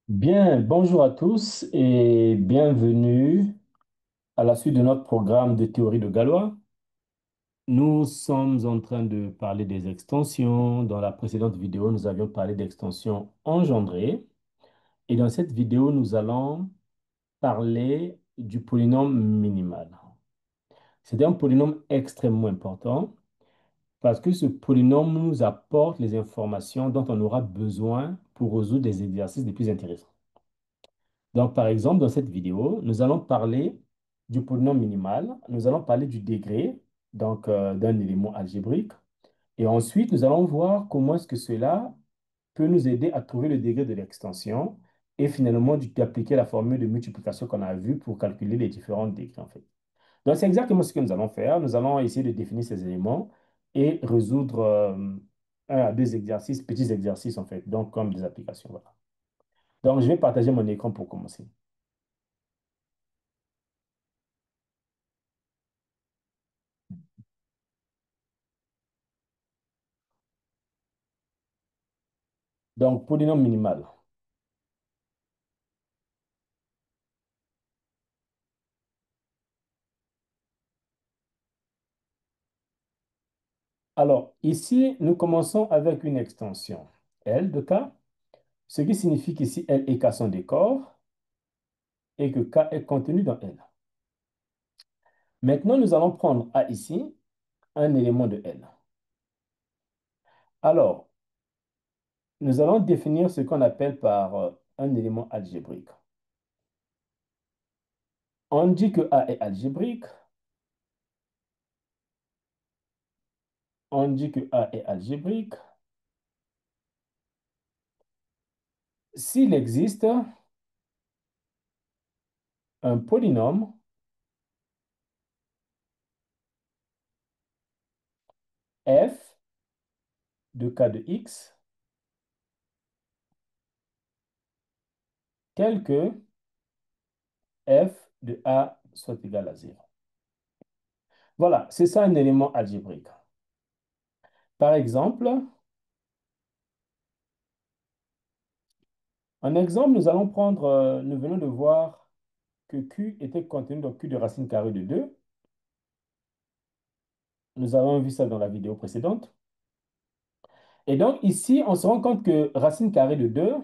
Bien, bonjour à tous et bienvenue à la suite de notre programme de théorie de Galois. Nous sommes en train de parler des extensions. Dans la précédente vidéo, nous avions parlé d'extensions engendrées. Et dans cette vidéo, nous allons parler du polynôme minimal. C'est un polynôme extrêmement important parce que ce polynôme nous apporte les informations dont on aura besoin pour résoudre des exercices les plus intéressants. Donc, par exemple, dans cette vidéo, nous allons parler du polynôme minimal, nous allons parler du degré, donc d'un élément algébrique, et ensuite, nous allons voir comment est-ce que cela peut nous aider à trouver le degré de l'extension et finalement d'appliquer la formule de multiplication qu'on a vue pour calculer les différents degrés, en fait. Donc, c'est exactement ce que nous allons faire. Nous allons essayer de définir ces éléments et résoudre un à deux exercices, petits exercices, en fait, donc comme des applications, voilà. Donc, je vais partager mon écran pour commencer. Donc, polynôme minimal. Alors, ici, nous commençons avec une extension L de K, ce qui signifie qu'ici, L est K son décor et que K est contenu dans L. Maintenant, nous allons prendre A ici, un élément de L. Alors, nous allons définir ce qu'on appelle par un élément algébrique. On dit que A est algébrique, on dit que A est algébrique s'il existe un polynôme f de K de x tel que f de A soit égal à 0. Voilà, c'est ça un élément algébrique. Par exemple, en exemple, nous allons prendre, nous venons de voir que Q était contenu dans Q de racine carrée de 2. Nous avons vu ça dans la vidéo précédente. Et donc ici, on se rend compte que racine carrée de 2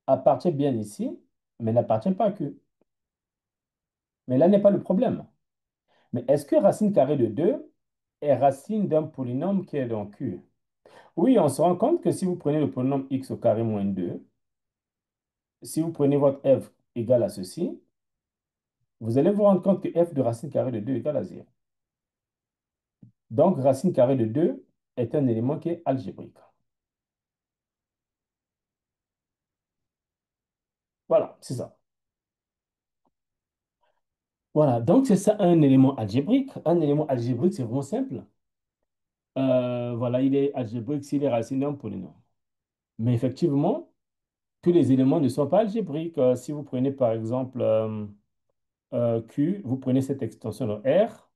appartient bien ici, mais n'appartient pas à Q. Mais là n'est pas le problème. Mais est-ce que racine carrée de 2 est racine d'un polynôme qui est dans Q? Oui, on se rend compte que si vous prenez le polynôme x au carré moins 2, si vous prenez votre f égale à ceci, vous allez vous rendre compte que f de racine carrée de 2 égale à 0. Donc, racine carrée de 2 est un élément qui est algébrique. Voilà, c'est ça. Voilà, donc c'est ça un élément algébrique. Un élément algébrique, c'est vraiment simple. Voilà, il est algébrique s'il est racine d'un polynôme. Mais effectivement, tous les éléments ne sont pas algébriques. Si vous prenez par exemple Q, vous prenez cette extension de R,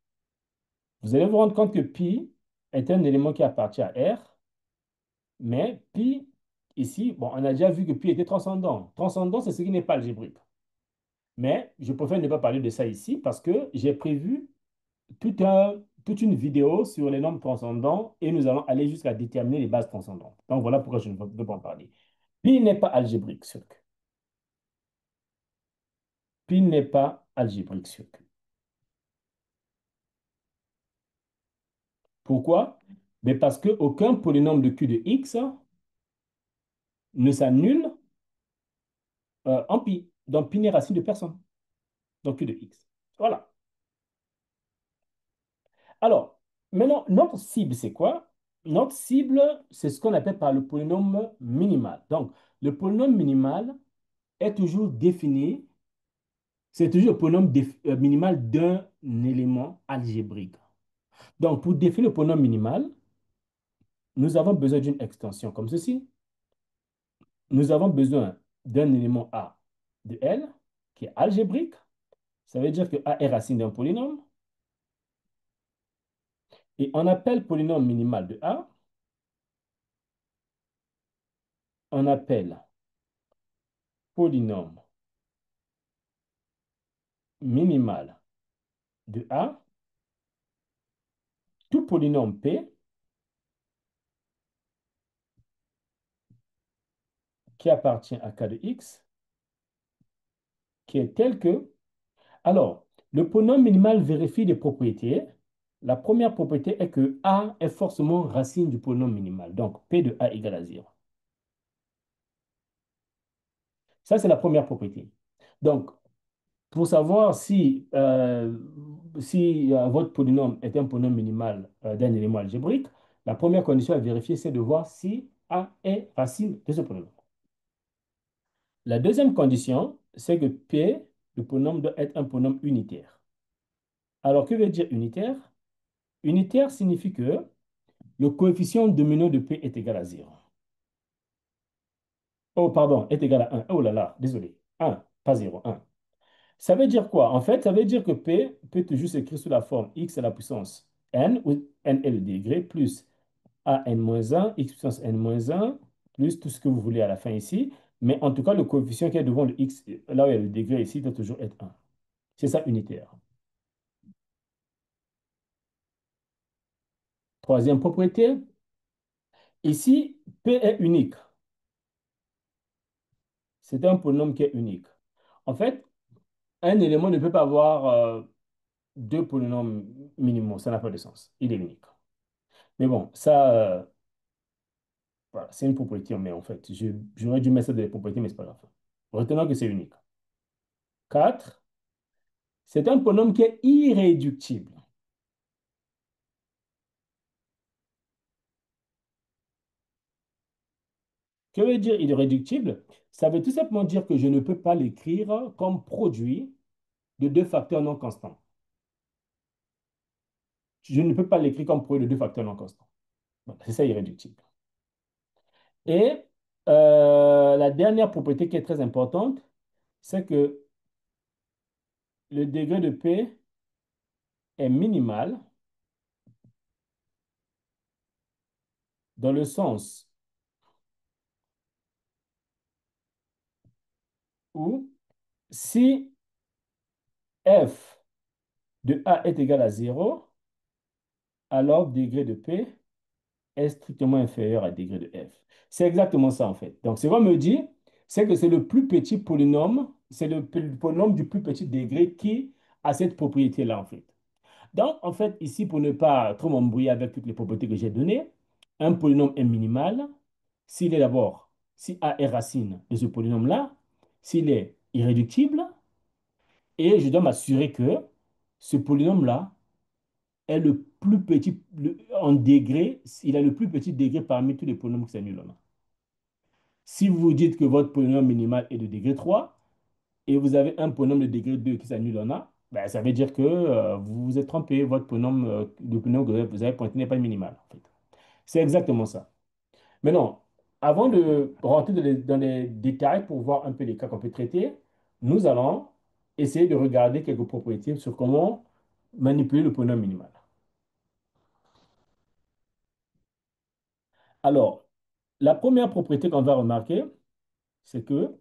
vous allez vous rendre compte que pi est un élément qui appartient à R, mais pi, ici, bon, on a déjà vu que pi était transcendant. Transcendant, c'est ce qui n'est pas algébrique. Mais je préfère ne pas parler de ça ici parce que j'ai prévu toute une vidéo sur les nombres transcendants et nous allons aller jusqu'à déterminer les bases transcendantes. Donc voilà pourquoi je ne veux pas en parler. Pi n'est pas algébrique sur Q. Pi n'est pas algébrique sur Q. Pourquoi? Mais parce qu'aucun polynôme de Q de x ne s'annule en pi. Donc pi n'est racine de personne. Donc Q de x. Voilà. Alors, maintenant, notre cible, c'est quoi? Notre cible, c'est ce qu'on appelle par le polynôme minimal. Donc, le polynôme minimal est toujours défini, c'est toujours le polynôme minimal d'un élément algébrique. Donc, pour définir le polynôme minimal, nous avons besoin d'une extension comme ceci. Nous avons besoin d'un élément A de L qui est algébrique. Ça veut dire que A est racine d'un polynôme. Et on appelle polynôme minimal de A, on appelle polynôme minimal de A, tout polynôme P qui appartient à K de X, qui est tel que... Alors, le polynôme minimal vérifie des propriétés. La première propriété est que A est forcément racine du polynôme minimal. Donc, P de A égale à 0. Ça, c'est la première propriété. Donc, pour savoir si votre polynôme est un polynôme minimal d'un élément algébrique, la première condition à vérifier, c'est de voir si A est racine de ce polynôme. La deuxième condition, c'est que P, le polynôme, doit être un polynôme unitaire. Alors, que veut dire unitaire? Unitaire signifie que le coefficient dominant de P est égal à 0. Oh, pardon, est égal à 1. Oh là là, désolé. 1, pas 0, 1. Ça veut dire quoi? En fait, ça veut dire que P peut toujours s'écrire sous la forme x à la puissance n, où n est le degré, plus a n-1, x puissance n-1, plus tout ce que vous voulez à la fin ici. Mais en tout cas, le coefficient qui est devant le x, là où il y a le degré ici, doit toujours être 1. C'est ça unitaire. Troisième propriété, ici, P est unique. C'est un polynôme qui est unique. En fait, un élément ne peut pas avoir deux polynômes minimaux. Ça n'a pas de sens. Il est unique. Mais bon, ça, voilà, c'est une propriété, mais en fait, j'aurais dû mettre ça dans les propriétés, mais c'est pas grave. Retenons que c'est unique. 4, c'est un polynôme qui est irréductible. Que veut dire irréductible? Ça veut tout simplement dire que je ne peux pas l'écrire comme produit de deux facteurs non constants. Je ne peux pas l'écrire comme produit de deux facteurs non constants. Voilà, c'est ça irréductible. Et la dernière propriété qui est très importante, c'est que le degré de P est minimal dans le sens où si f de A est égal à 0, alors degré de P est strictement inférieur à degré de f. C'est exactement ça en fait. Donc, ce qu'on me dit, c'est que c'est le plus petit polynôme, c'est le polynôme du plus petit degré qui a cette propriété-là en fait. Donc, en fait, ici, pour ne pas trop m'embrouiller avec toutes les propriétés que j'ai données, un polynôme est minimal s'il est d'abord, si A est racine de ce polynôme-là, s'il est irréductible, et je dois m'assurer que ce polynôme-là est le plus petit en degré, il a le plus petit degré parmi tous les polynômes qui s'annulent là. Si vous dites que votre polynôme minimal est de degré 3 et vous avez un polynôme de degré 2 qui s'annule en A, ben, ça veut dire que vous vous êtes trompé. Votre polynôme, le polynôme que vous avez pointé n'est pas minimal, en fait. C'est exactement ça. Maintenant, avant de rentrer dans les détails pour voir un peu les cas qu'on peut traiter, nous allons essayer de regarder quelques propriétés sur comment manipuler le polynôme minimal. Alors, la première propriété qu'on va remarquer, c'est que,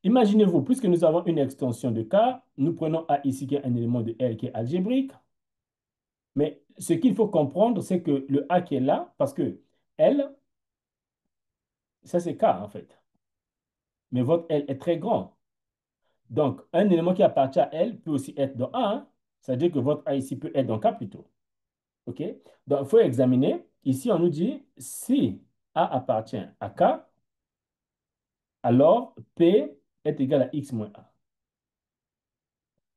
imaginez-vous, puisque nous avons une extension de K, nous prenons A ici qui est un élément de L qui est algébrique, mais ce qu'il faut comprendre, c'est que le A qui est là, parce que L, ça c'est K en fait, mais votre L est très grand. Donc, un élément qui appartient à L peut aussi être dans A, hein. C'est-à-dire que votre A ici peut être dans K plutôt. OK? Donc, il faut examiner. Ici, on nous dit si A appartient à K, alors P est égal à X moins A.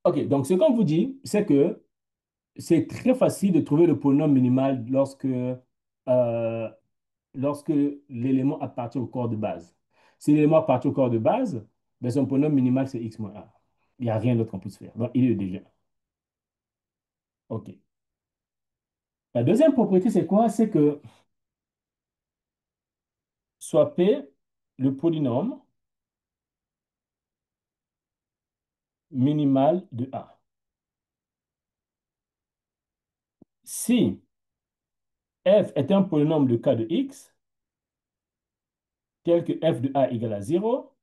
OK, donc ce qu'on vous dit, c'est que c'est très facile de trouver le polynôme minimal lorsque l'élément appartient au corps de base. Si l'élément appartient au corps de base, ben son polynôme minimal, c'est X moins A. Il n'y a rien d'autre qu'on puisse faire. Donc, il est le degré 1. OK. La deuxième propriété, c'est quoi? C'est que soit P, le polynôme minimal de A. Si f est un polynôme de K de X, tel que f de a égale à 0,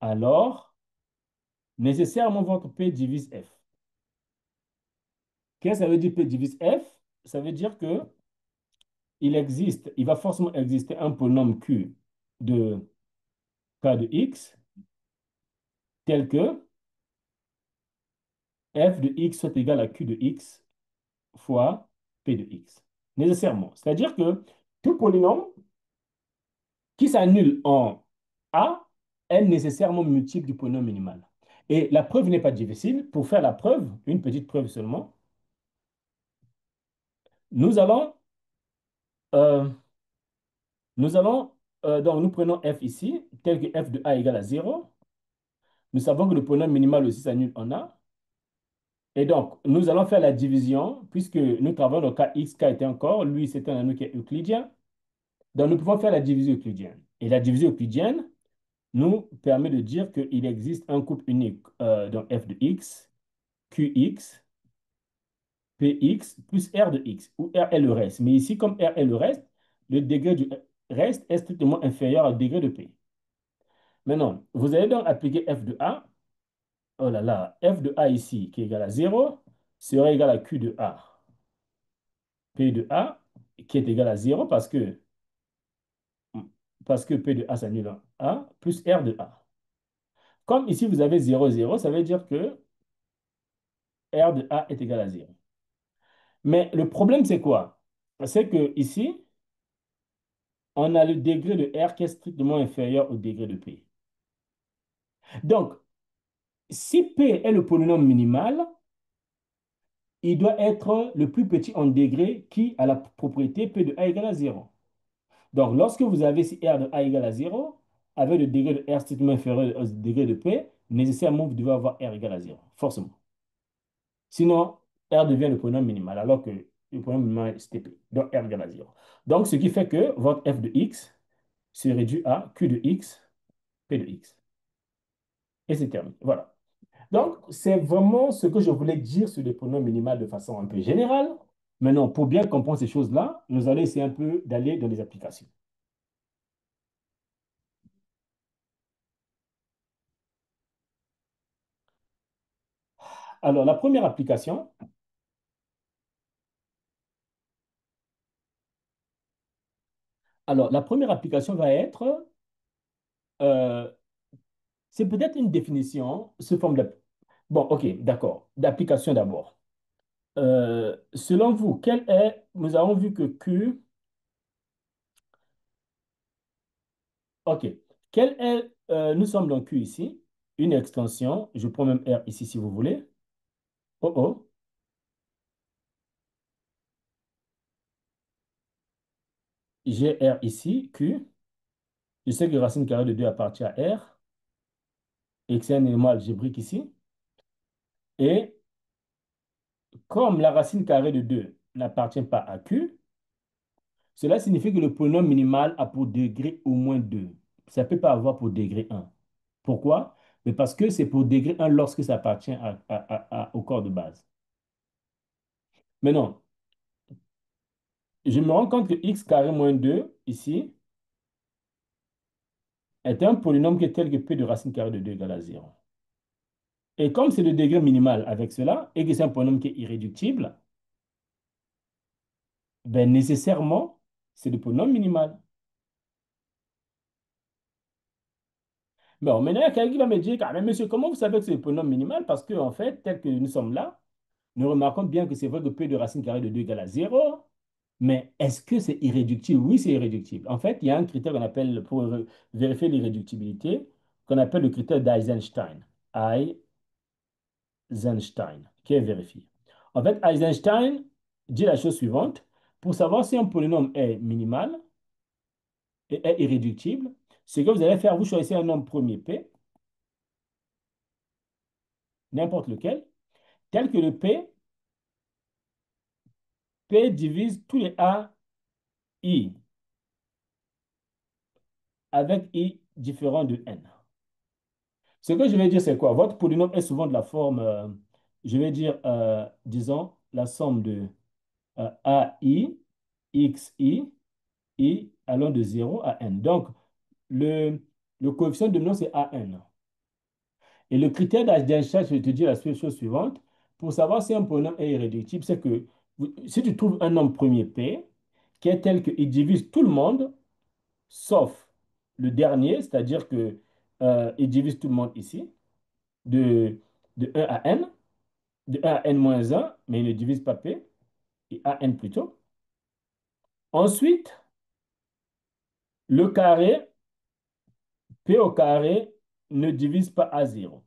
alors nécessairement votre P divise F. Qu'est-ce que ça veut dire P divise F? Ça veut dire que il va forcément exister un polynôme Q de K de X tel que F de X soit égal à Q de X fois P de X. Nécessairement. C'est-à-dire que tout polynôme qui s'annule en A est nécessairement multiple du polynôme minimal. Et la preuve n'est pas difficile. Pour faire la preuve, une petite preuve seulement, nous allons, euh, donc nous prenons f ici, tel que f de a égale à 0. Nous savons que le polynôme minimal aussi s'annule en A. Et donc, nous allons faire la division, puisque nous travaillons le cas x, k est un corps, lui c'est un anneau qui est euclidien. Donc, nous pouvons faire la division euclidienne. Et la division euclidienne nous permet de dire qu'il existe un couple unique, donc f de x, qx, px plus r de x, où r est le reste. Mais ici, comme r est le reste, le degré du reste est strictement inférieur au degré de p. Maintenant, vous allez donc appliquer f de a. Oh là là, f de a ici, qui est égal à 0, sera égal à q de a. P de a, qui est égal à 0 parce que P de a s'annule en A, plus R de A. Comme ici, vous avez 0, 0, ça veut dire que R de A est égal à 0. Mais le problème, c'est quoi? C'est que ici, on a le degré de R qui est strictement inférieur au degré de P. Donc, si P est le polynôme minimal, il doit être le plus petit en degré qui a la propriété P de A égale à 0. Donc, lorsque vous avez ici R de A égale à 0, avec le degré de R strictement inférieur au degré de P, nécessairement, vous devez avoir R égale à 0, forcément. Sinon, R devient le polynôme minimal, alors que le polynôme minimal, c'est P. Donc, R égale à 0. Donc, ce qui fait que votre f de x se réduit à q de x, p de x. Et c'est terminé. Voilà. Donc, c'est vraiment ce que je voulais dire sur les polynômes minimaux de façon un peu générale. Maintenant, pour bien comprendre ces choses-là, nous allons essayer un peu d'aller dans les applications. Alors, la première application va être, euh, c'est peut-être une définition sous forme de... Bon, OK, d'accord. D'application d'abord. Selon vous, nous avons vu que Q, OK, nous sommes dans Q ici, une extension, je prends même R ici si vous voulez. Oh oh, j'ai R ici, Q, je sais que racine carrée de 2 appartient à R, et que c'est un élément algébrique ici, et comme la racine carrée de 2 n'appartient pas à Q, cela signifie que le polynôme minimal a pour degré au moins 2. Ça ne peut pas avoir pour degré 1. Pourquoi? Mais parce que c'est pour degré 1 lorsque ça appartient au corps de base. Mais non, je me rends compte que x carré moins 2 ici, est un polynôme qui est tel que p de racine carrée de 2 égale à 0. Et comme c'est le degré minimal avec cela, et que c'est un polynôme qui est irréductible, ben nécessairement, c'est le polynôme minimal. Bon, maintenant, il y a quelqu'un qui va me dire, quand même, monsieur, comment vous savez que c'est le polynôme minimal? Parce qu'en fait, tel que nous sommes là, nous remarquons bien que c'est vrai que p de racine carrée de 2 égale à 0, mais est-ce que c'est irréductible? Oui, c'est irréductible. En fait, il y a un critère qu'on appelle, pour vérifier l'irréductibilité, qu'on appelle le critère d'Eisenstein. Eisenstein, qui est vérifié. En fait, Eisenstein dit la chose suivante. Pour savoir si un polynôme est minimal et est irréductible, ce que vous allez faire, vous choisissez un nombre premier P, n'importe lequel, tel que le P divise tous les A, I, avec I différent de N. Ce que je vais dire, c'est quoi? Votre polynôme est souvent de la forme, je vais dire, disons, la somme de AI, XI, I allant de 0 à n. Donc, le, le coefficient dominant, c'est an. Et le critère d'Einstein, je vais te dire la chose suivante. Pour savoir si un polynôme est irréductible, c'est que si tu trouves un nombre premier P qui est tel qu'il divise tout le monde, sauf le dernier, c'est-à-dire que il divise tout le monde ici, de, de 1 à n, de 1 à n moins 1, mais il ne divise pas P, et à n plutôt. Ensuite, le carré, P au carré, ne divise pas à 0.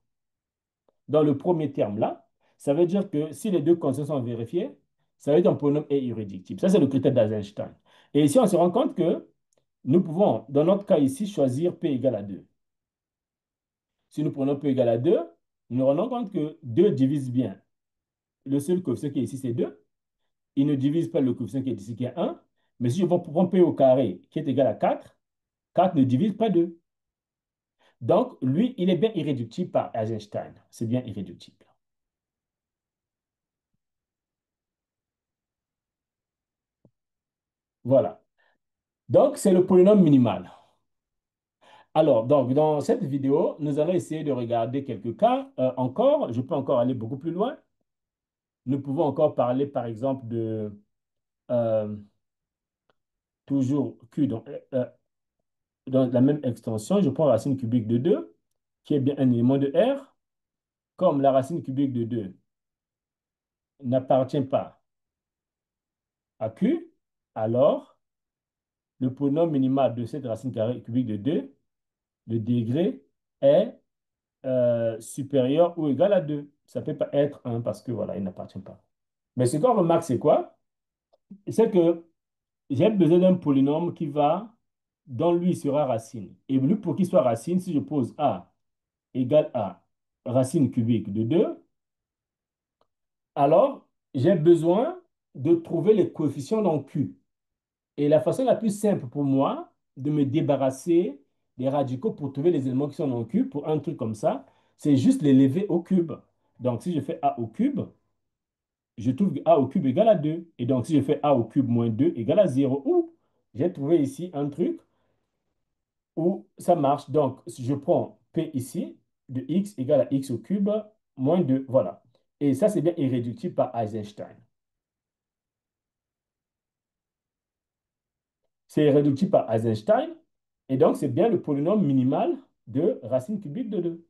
Dans le premier terme là, ça veut dire que si les deux conditions sont vérifiées, ça veut dire qu'un polynôme est irréductible. Ça, c'est le critère d'Eisenstein. Et ici, on se rend compte que nous pouvons, dans notre cas ici, choisir P égale à 2. Si nous prenons P égale à 2, nous nous rendons compte que 2 divise bien. Le seul coefficient qui est ici, c'est 2. Il ne divise pas le coefficient qui est ici, qui est 1. Mais si je prends P au carré, qui est égal à 4, 4 ne divise pas 2. Donc, lui, il est bien irréductible par Eisenstein. C'est bien irréductible. Voilà. Donc, c'est le polynôme minimal. Alors, donc, dans cette vidéo, nous allons essayer de regarder quelques cas encore. Je peux encore aller beaucoup plus loin. Nous pouvons encore parler, par exemple, de euh, toujours Q dans la même extension. Je prends racine cubique de 2, qui est bien un élément de R. Comme la racine cubique de 2 n'appartient pas à Q, alors le polynôme minimal de cette racine carrée cubique de 2, le degré est supérieur ou égal à 2. Ça ne peut pas être 1 parce que voilà, il n'appartient pas. Mais ce qu'on remarque, c'est quoi? C'est que j'ai besoin d'un polynôme qui va, dont lui sera racine. Et lui, pour qu'il soit racine, si je pose A égale à racine cubique de 2, alors j'ai besoin de trouver les coefficients dans Q. Et la façon la plus simple pour moi de me débarrasser des radicaux pour trouver les éléments qui sont dans Q, pour un truc comme ça, c'est juste les lever au cube. Donc, si je fais A au cube, je trouve que A au cube égale à 2. Et donc, si je fais A au cube moins 2 égale à 0, ou j'ai trouvé ici un truc où ça marche. Donc, si je prends P ici, de x égale à x au cube moins 2. Voilà. Et ça, c'est bien irréductible par Eisenstein. C'est irréductible par Eisenstein. Et donc, c'est bien le polynôme minimal de racine cubique de 2.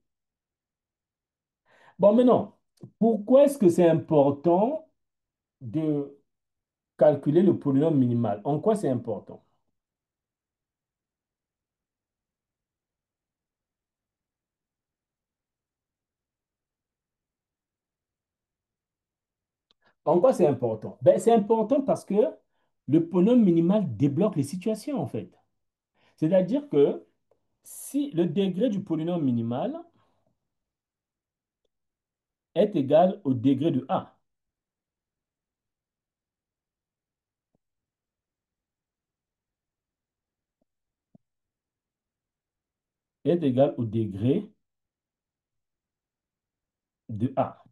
Bon, maintenant, pourquoi est-ce que c'est important de calculer le polynôme minimal? En quoi c'est important? En quoi c'est important? Ben, c'est important parce que le polynôme minimal débloque les situations, en fait. C'est-à-dire que si le degré du polynôme minimal est égal au degré de A, est égal au degré de A.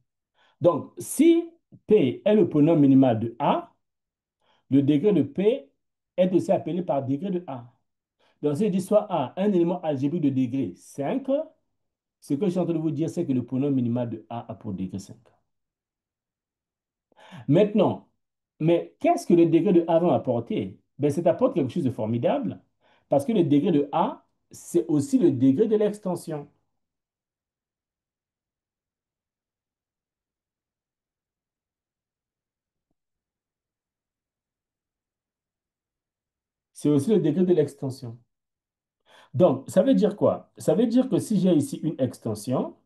Donc, si P est le polynôme minimal de A, le degré de P est aussi appelé par degré de A. Donc, si je dis soit A, un élément algébrique de degré 5, ce que je suis en train de vous dire, c'est que le polynôme minimal de A a pour degré 5. Maintenant, mais qu'est-ce que le degré de A va apporter? Ben, ça apporte quelque chose de formidable parce que le degré de A, c'est aussi le degré de l'extension. C'est aussi le degré de l'extension. Donc, ça veut dire quoi? Ça veut dire que si j'ai ici une extension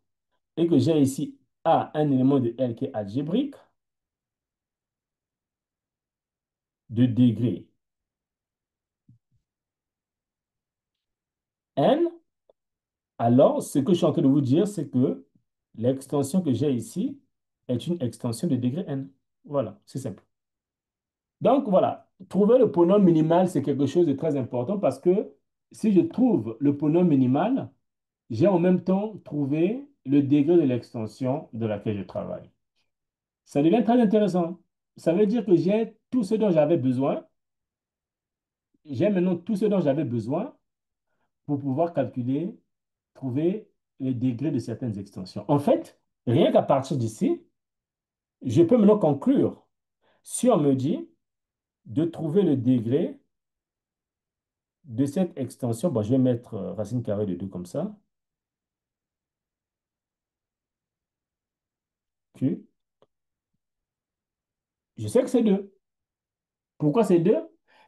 et que j'ai ici A, un élément de L qui est algébrique, de degré n, alors ce que je suis en train de vous dire, c'est que l'extension que j'ai ici est une extension de degré n. Voilà, c'est simple. Donc voilà, trouver le polynôme minimal, c'est quelque chose de très important parce que si je trouve le polynôme minimal, j'ai en même temps trouvé le degré de l'extension de laquelle je travaille. Ça devient très intéressant. Ça veut dire que j'ai tout ce dont j'avais besoin j'ai maintenant tout ce dont j'avais besoin pour pouvoir calculer, trouver les degrés de certaines extensions. En fait, rien qu'à partir d'ici, je peux maintenant conclure. Si on me dit de trouver le degré de cette extension, bon, je vais mettre racine carrée de 2 comme ça, Q, je sais que c'est 2. Pourquoi c'est 2?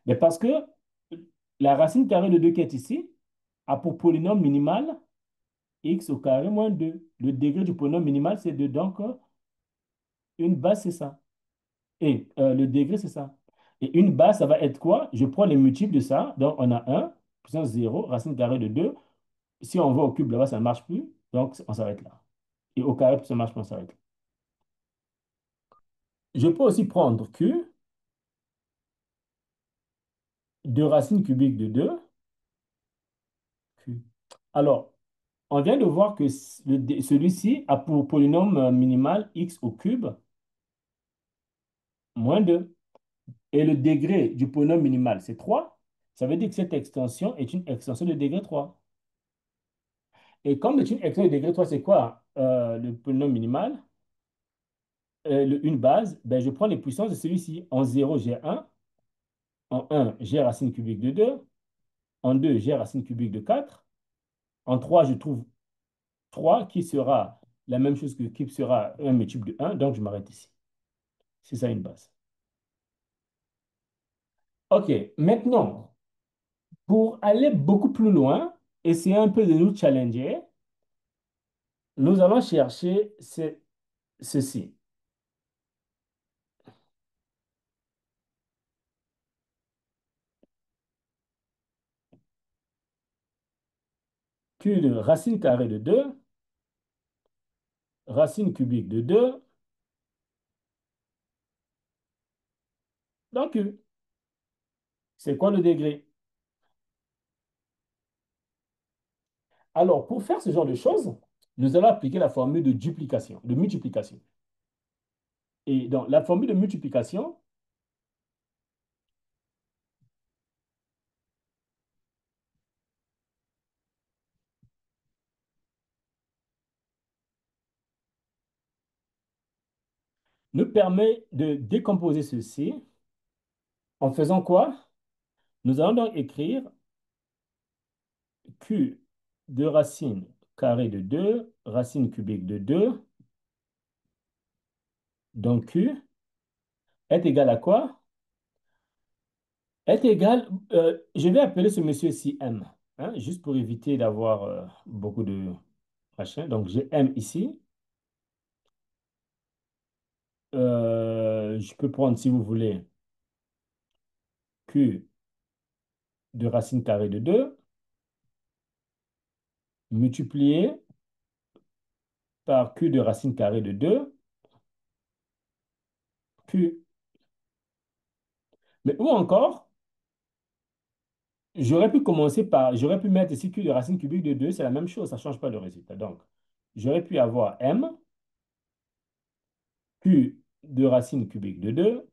Mais parce que la racine carrée de 2 qui est ici a pour polynôme minimal x au carré moins 2. Le degré du polynôme minimal, c'est 2. Donc, une base, c'est ça. Et le degré, c'est ça. Et une base, ça va être quoi? Je prends les multiples de ça. Donc, on a 1, puissance 0, racine carrée de 2. Si on va au cube là-bas, ça ne marche plus. Donc, on s'arrête là. Et au carré, ça marche plus, on s'arrête là. Je peux aussi prendre Q de racine cubique de 2. Q. Alors, on vient de voir que celui-ci a pour polynôme minimal x au cube moins 2. Et le degré du polynôme minimal, c'est 3. Ça veut dire que cette extension est une extension de degré 3. Et comme c'est une extension de degré 3, c'est quoi le polynôme minimal? Une base, ben, je prends les puissances de celui-ci. En 0, j'ai 1. En 1, j'ai racine cubique de 2. En 2, j'ai racine cubique de 4. En 3, je trouve 3 qui sera la même chose que qui sera un multiple de 1. Donc, je m'arrête ici. C'est ça une base. OK, maintenant, pour aller beaucoup plus loin, essayer un peu de nous challenger, nous allons chercher ceci. Q de racine carrée de 2, racine cubique de 2, dans Q. C'est quoi le degré? Alors, pour faire ce genre de choses, nous allons appliquer la formule de duplication, de multiplication. Et donc, la formule de multiplication nous permet de décomposer ceci en faisant quoi? Nous allons donc écrire Q de racine carrée de 2, racine cubique de 2, donc Q est égal à quoi? Est égal, je vais appeler ce monsieur-ci M, hein, juste pour éviter d'avoir beaucoup de machin. Donc j'ai M ici. Je peux prendre, si vous voulez, Q de racine carrée de 2 multiplié par Q de racine carrée de 2 Q. Mais ou encore, j'aurais pu mettre ici Q de racine cubique de 2, c'est la même chose, ça ne change pas le résultat. Donc, j'aurais pu avoir M, Q de racine cubique de 2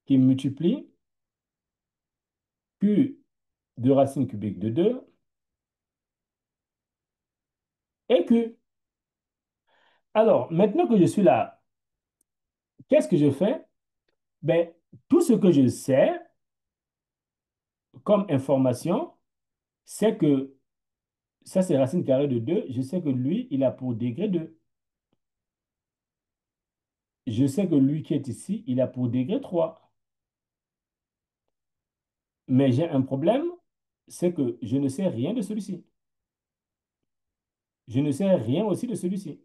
qui multiplie Q de racine cubique de 2 et Q. Alors, maintenant que je suis là, qu'est-ce que je fais? Ben, tout ce que je sais comme information, c'est que ça, c'est racine carrée de 2. Je sais que lui, il a pour degré 2. Je sais que lui qui est ici, il a pour degré 3. Mais j'ai un problème, c'est que je ne sais rien de celui-ci. Je ne sais rien aussi de celui-ci.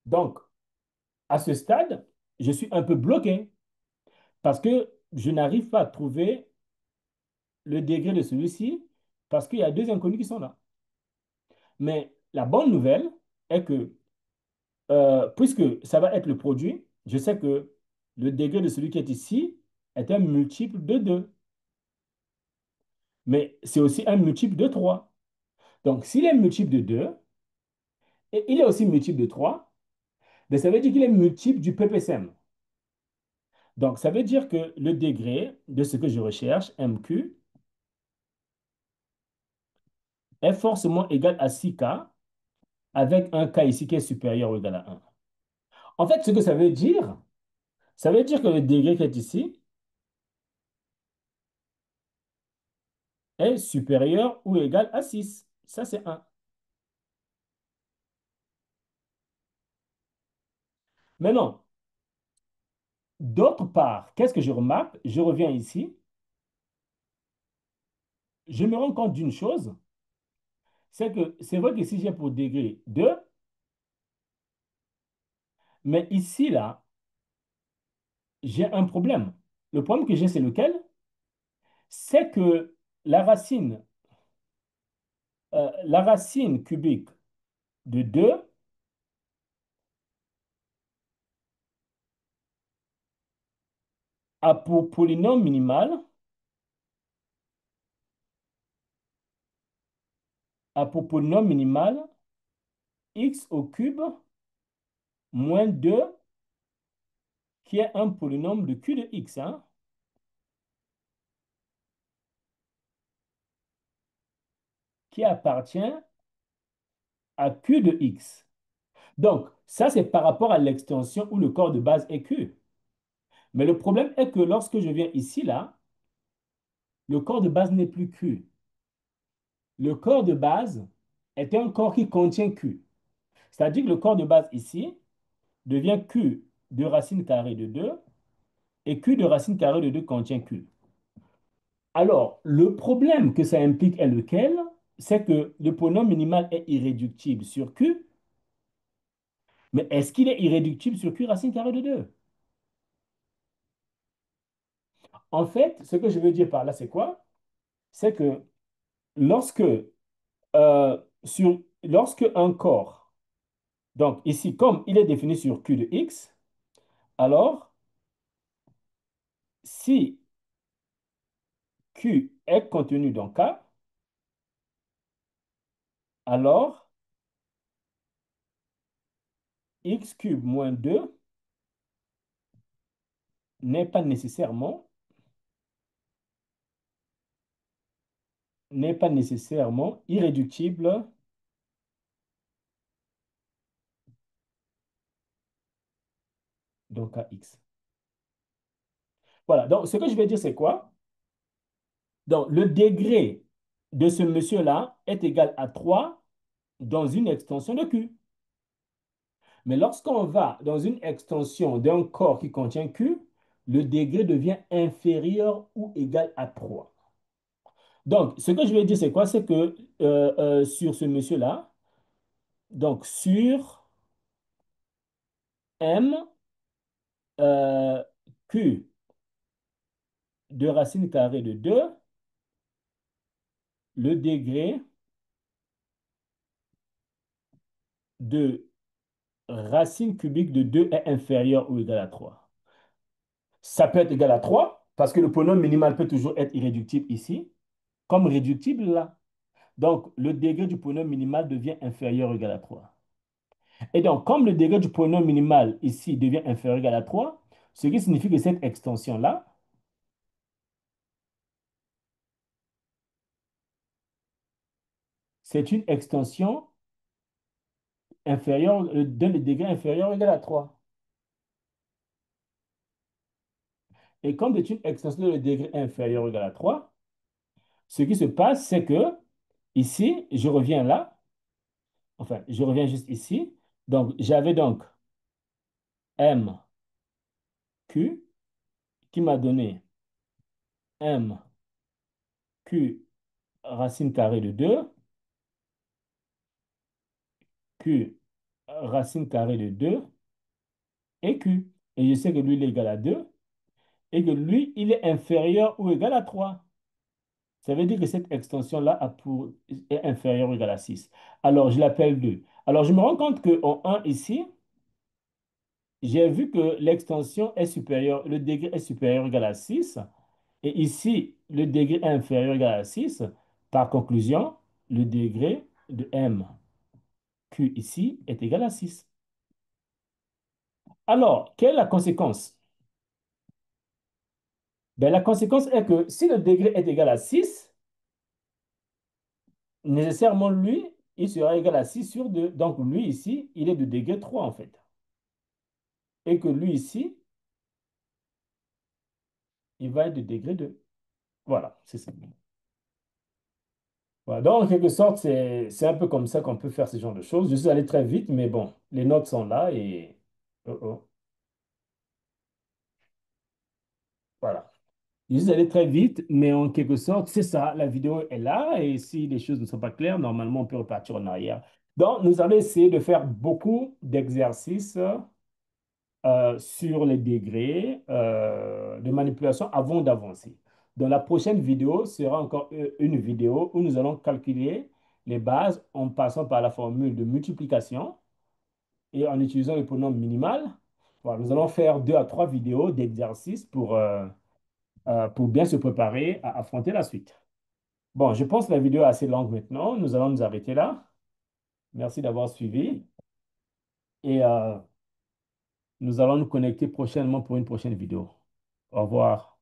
Donc, à ce stade, je suis un peu bloqué parce que je n'arrive pas à trouver le degré de celui-ci parce qu'il y a deux inconnus qui sont là. Mais la bonne nouvelle est que, puisque ça va être le produit, je sais que le degré de celui qui est ici est un multiple de 2. Mais c'est aussi un multiple de 3. Donc, s'il est multiple de 2 et il est aussi multiple de 3, ben, ça veut dire qu'il est multiple du PPCM. Donc, ça veut dire que le degré de ce que je recherche, MQ, est forcément égal à 6K avec un K ici qui est supérieur ou égal à 1. En fait, ce que ça veut dire que le degré qui est ici est supérieur ou égal à 6. Ça, c'est 1. Maintenant, d'autre part, qu'est-ce que je remarque? Je reviens ici. Je me rends compte d'une chose, c'est que c'est vrai que si j'ai pour degré 2, mais ici, là, j'ai un problème. Le problème que j'ai, c'est lequel? C'est que la racine, la racine cubique de 2 a pour polynôme minimal, x au cube moins 2, qui est un polynôme de q de x, hein, qui appartient à q de x. Donc, ça, c'est par rapport à l'extension où le corps de base est q. Mais le problème est que lorsque je viens ici, là, le corps de base n'est plus q. Le corps de base est un corps qui contient q. C'est-à-dire que le corps de base ici devient q de racine carrée de 2 et q de racine carrée de 2 contient q. Alors, le problème que ça implique est lequel? C'est que le polynôme minimal est irréductible sur q, mais est-ce qu'il est irréductible sur q racine carrée de 2? En fait, ce que je veux dire par là, c'est quoi? C'est que lorsque, lorsque un corps, donc ici, comme il est défini sur q de x, alors si q est contenu dans k, alors x cube moins 2 n'est pas nécessairement, irréductible dans kx. Voilà, donc ce que je vais dire, c'est quoi? Donc, le degré de ce monsieur-là est égal à 3 dans une extension de Q. Mais lorsqu'on va dans une extension d'un corps qui contient Q, le degré devient inférieur ou égal à 3. Donc, ce que je vais dire, c'est quoi? C'est que sur ce monsieur-là, donc sur M euh, Q de racine carrée de 2, le degré de racine cubique de 2 est inférieur ou égal à 3. Ça peut être égal à 3 parce que le polynôme minimal peut toujours être irréductible ici, comme réductible là. Donc, le degré du polynôme minimal devient inférieur ou égal à 3. Et donc, comme le degré du polynôme minimal ici devient inférieur ou égal à 3, ce qui signifie que cette extension-là, c'est une extension inférieure, d'un degré inférieur ou égal à 3. Et comme c'est une extension de degré inférieur ou égal à 3, ce qui se passe, c'est que ici, je reviens là, enfin, je reviens juste ici. Donc, j'avais donc MQ qui m'a donné MQ racine carrée de 2, Q racine carrée de 2 et Q. Et je sais que lui, il est égal à 2 et que lui, il est inférieur ou égal à 3. Ça veut dire que cette extension-là est inférieure ou égale à 6. Alors, je l'appelle 2. Alors, je me rends compte qu'en 1 ici, j'ai vu que l'extension est supérieure, le degré est supérieur ou égal à 6. Et ici, le degré est inférieur ou égal à 6. Par conclusion, le degré de MQ ici est égal à 6. Alors, quelle est la conséquence? Ben, la conséquence est que si le degré est égal à 6, nécessairement, lui, il sera égal à 6 sur 2. Donc, lui, ici, il est de degré 3 en fait. Et que lui, ici, il va être de degré 2. Voilà, c'est ça. Voilà, donc, en quelque sorte, c'est un peu comme ça qu'on peut faire ce genre de choses. Je suis allé très vite, mais bon, les notes sont là et... oh, oh, voilà. Je suis allé très vite, mais en quelque sorte, c'est ça. La vidéo est là et si les choses ne sont pas claires, normalement, on peut repartir en arrière. Donc, nous allons essayer de faire beaucoup d'exercices sur les degrés de manipulation avant d'avancer. Dans la prochaine vidéo sera encore une vidéo où nous allons calculer les bases en passant par la formule de multiplication et en utilisant le pronom minimal. Voilà, nous allons faire 2 à 3 vidéos d'exercices pour bien se préparer à affronter la suite. Bon, je pense que la vidéo est assez longue maintenant. Nous allons nous arrêter là. Merci d'avoir suivi et nous allons nous connecter prochainement pour une prochaine vidéo. Au revoir.